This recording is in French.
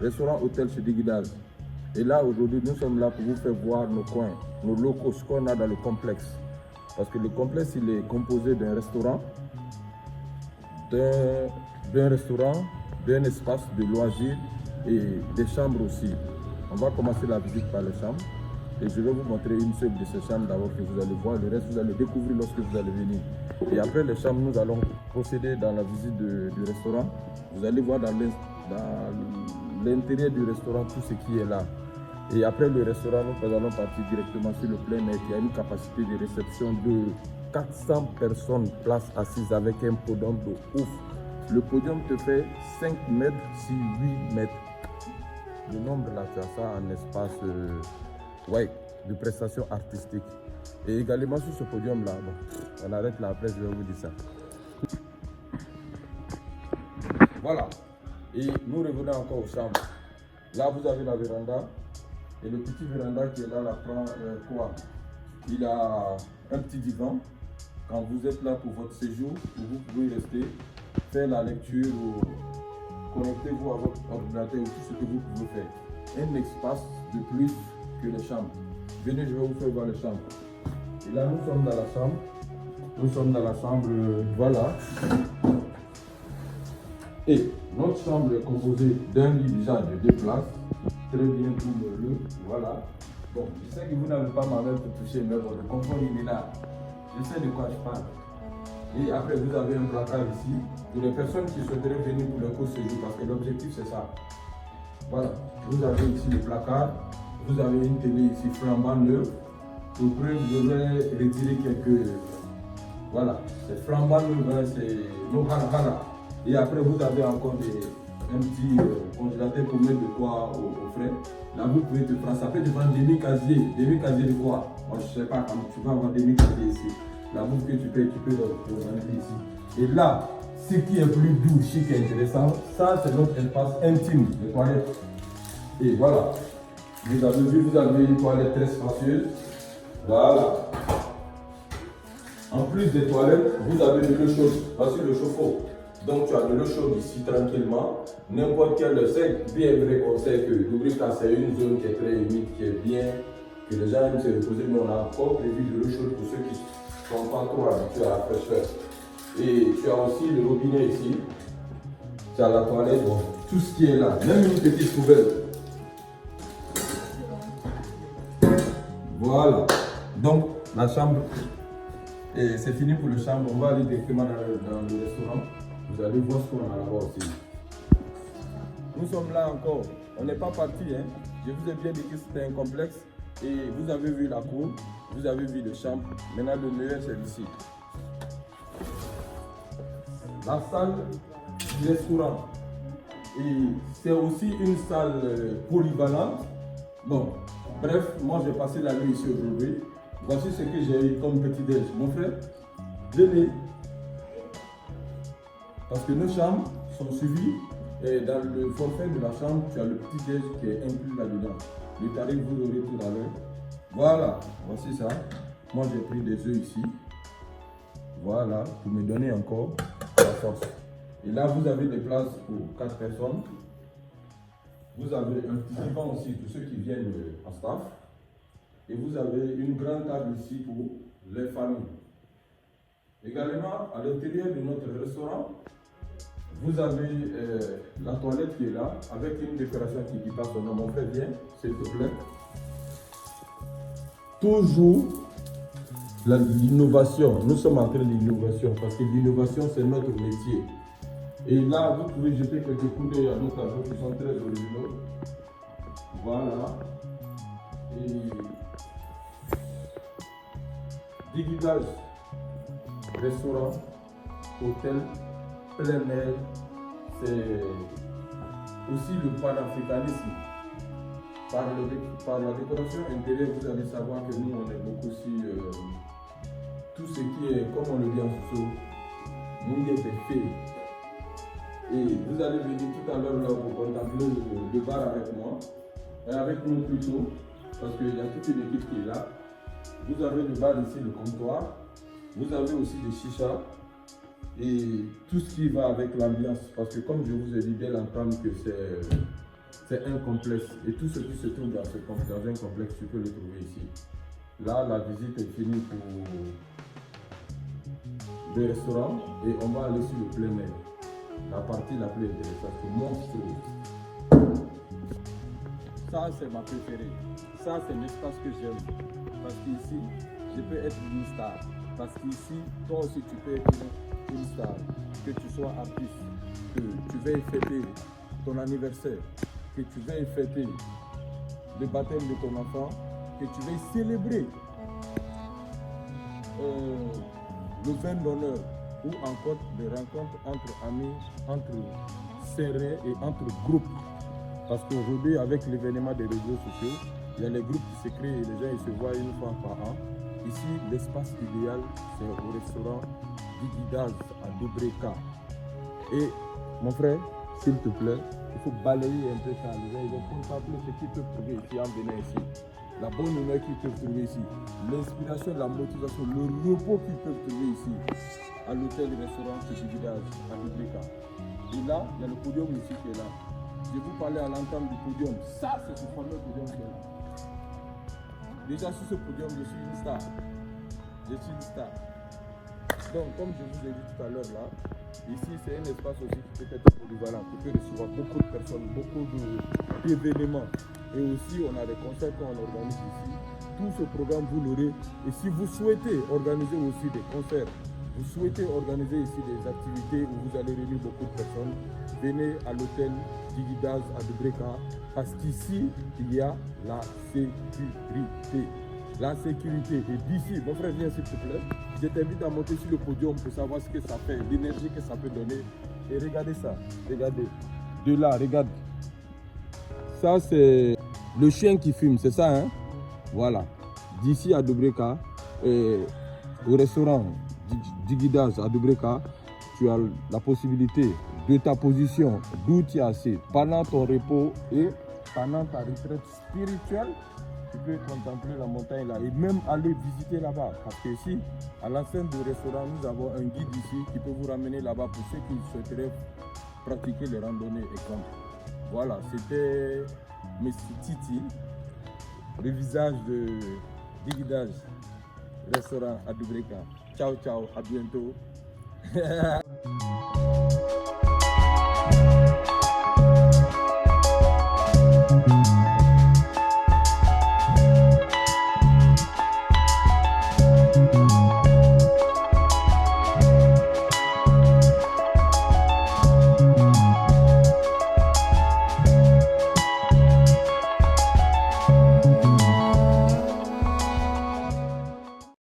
restaurant hôtel chez Digidaz. Et là, aujourd'hui, nous sommes là pour vous faire voir nos coins, nos locaux, ce qu'on a dans le complexe. Parce que le complexe, il est composé d'un restaurant, d'un espace de loisirs et des chambres aussi. On va commencer la visite par les chambres. Et je vais vous montrer une seule de ces chambres d'abord que vous allez voir. Le reste, vous allez découvrir lorsque vous allez venir. Et après les chambres, nous allons procéder dans la visite du restaurant. Vous allez voir dans l'intérieur du restaurant tout ce qui est là. Et après le restaurant, nous allons partir directement sur le plein air qui a une capacité de réception de 400 personnes, places assises avec un podium de ouf. Le podium te fait 5 mètres sur 8 mètres. Le nombre là, tu as ça en espace de prestations artistiques. Et également sur ce podium là, bon, on arrête là, après je vais vous dire ça. Voilà. Et nous revenons encore aux chambres. Là, vous avez la véranda. Et le petit véranda qui est là, prend quoi? Il a un petit divan. Quand vous êtes là pour votre séjour, vous pouvez rester, faire la lecture ou connectez-vous à votre ordinateur ou tout ce que vous pouvez faire. Un espace de plus que les chambres. Venez, je vais vous faire voir les chambres. Et là, nous sommes dans la chambre. Nous sommes dans la chambre, voilà. Et notre chambre est composée d'un lit déjà de 2 places. Très bien double, voilà. Bon, je sais que vous n'avez pas ma main pour toucher, mais bon, le confort il est là. Je sais de quoi je parle. Et après, vous avez un placard ici pour les personnes qui souhaiteraient venir pour leur court séjour, parce que l'objectif c'est ça. Voilà, vous avez ici le placard, vous avez une télé ici flambant neuve. Pour preuve, je vais retirer quelques. Voilà, c'est flambant neuve, hein, c'est nos hana. Et après, vous avez encore un petit congélateur pour mettre de quoi au frais. Là, vous pouvez te prendre. Ça peut te prendre demi-casier. Demi-casier de quoi? Moi, je ne sais pas, quand tu vas avoir demi-casier ici. La bouffe que tu peux le rentrer ici. Et là, ce qui est plus doux, chic et intéressant, ça, c'est notre espace intime de toilette. Et voilà. Vous avez vu, vous avez une toilette très spacieuse. Voilà. En plus des toilettes, vous avez de l'eau chaude. Voici le chauffe-eau. Donc tu as de l'eau chaude ici tranquillement. N'importe quel, c'est bien vrai qu'on sait que Dubrika c'est une zone qui est très humide, qui est bien, que les gens aiment se reposer, mais on a encore prévu de l'eau chaude pour ceux qui ne sont pas trop habitués à la fraîcheur. Et tu as aussi le robinet ici. Tu as la toilette, bon, tout ce qui est là, même une petite poubelle. Voilà. Donc la chambre, et c'est fini pour le chambre. On va aller directement dans le restaurant. Vous allez voir ce qu'on a là-bas aussi. Nous sommes là encore. On n'est pas parti. Hein. Je vous ai bien dit que c'était un complexe. Et vous avez vu la cour. Vous avez vu les chambres. Maintenant, le meilleur, c'est ici. La salle du restaurant. Et c'est aussi une salle polyvalente. Bon, bref, moi j'ai passé la nuit ici aujourd'hui. Voici ce que j'ai eu comme petit déj. Mon frère, venez. Parce que nos chambres sont suivies et dans le forfait de la chambre, tu as le petit déj qui est inclus là-dedans. Le tarif, vous l'aurez tout à l'heure. Voilà, voici ça. Moi, j'ai pris des œufs ici. Voilà, pour me donner encore la force. Et là, vous avez des places pour 4 personnes. Vous avez un petit divan aussi pour ceux qui viennent en staff. Et vous avez une grande table ici pour les familles. Également, à l'intérieur de notre restaurant, vous avez la toilette qui est là, avec une décoration qui passe son nom. Mon frère, viens, s'il te plaît. Toujours l'innovation. Nous sommes en train d'innovation, parce que l'innovation, c'est notre métier. Et là, vous pouvez jeter quelques coups d'œil à nos tableaux qui sont très originaux. Voilà. Et Digidaz, restaurant, hôtel, plein air, c'est aussi le panafricanisme. Par la décoration intérieure, vous allez savoir que nous, on aime beaucoup aussi tout ce qui est, comme on le dit en Soso, nous des faits. Et vous allez venir tout à l'heure là pour contempler le bar avec moi, et avec nous plutôt, parce qu'il y a toute une équipe qui est là. Vous avez le bar ici, le comptoir, vous avez aussi des chichas et tout ce qui va avec l'ambiance, parce que comme je vous ai dit bien l'entendre que c'est c'est un complexe. Et tout ce qui se trouve dans un complexe, tu peux le trouver ici. Là, la visite est finie pour le restaurant et on va aller sur le plein air. La partie la plus intéressante, c'est monstrueux. Ça, c'est ma préférée. Ça, c'est l'espace que j'aime. Parce qu'ici, je peux être une star. Parce qu'ici, toi aussi, tu peux être une star. Que tu sois artiste, que tu veuilles fêter ton anniversaire, que tu veuilles fêter le baptême de ton enfant, que tu veuilles célébrer le vin d'honneur ou encore des rencontres entre amis, entre serrés et entre groupes. Parce qu'aujourd'hui, avec l'événement des réseaux sociaux, il y a les groupes qui se créent et les gens ils se voient une fois par an. Ici, l'espace idéal, c'est au restaurant Digidaz à Dobreka. Et mon frère, s'il te plaît, il faut balayer un peu ça. Les gens ils vont contempler ce qu'ils peuvent trouver ici en venant ici. La bonne humeur qu'ils peuvent trouver ici, l'inspiration, la motivation, le repos qu'ils peuvent trouver ici, à l'hôtel et restaurant Digidaz à Dobreka. Et là, il y a le podium ici qui est là. Je vous parlais à l'entame du podium. Ça, c'est ce fameux podium qui est là. Déjà sur ce podium, je suis une star. Je suis une star. Donc, comme je vous ai dit tout à l'heure là, ici c'est un espace aussi qui peut être polyvalent, qui peut recevoir beaucoup de personnes, beaucoup d'événements. Et aussi, on a des concerts qu'on organise ici. Tout ce programme, vous l'aurez. Et si vous souhaitez organiser aussi des concerts, vous souhaitez organiser ici des activités où vous allez réunir beaucoup de personnes, venez à l'hôtel Digidaz à Dobreka, parce qu'ici, il y a la sécurité. La sécurité. Et d'ici, mon frère, viens s'il te plaît. Je t'invite à monter sur le podium pour savoir ce que ça fait, l'énergie que ça peut donner. Et regardez ça, regardez. De là, regarde. Ça, c'est le chien qui fume, c'est ça, hein? Voilà. D'ici à Dobreka, au restaurant Digidaz à Dobreka, tu as la possibilité de ta position, d'où tu es assis, pendant ton repos et pendant ta retraite spirituelle, tu peux contempler la montagne là et même aller visiter là-bas. Parce que ici, à l'enceinte du restaurant, nous avons un guide ici qui peut vous ramener là-bas pour ceux qui souhaiteraient pratiquer les randonnées et camps. Voilà, c'était M. Titi, le visage de Digidaz, restaurant à Dobreka. Ciao, ciao, à bientôt.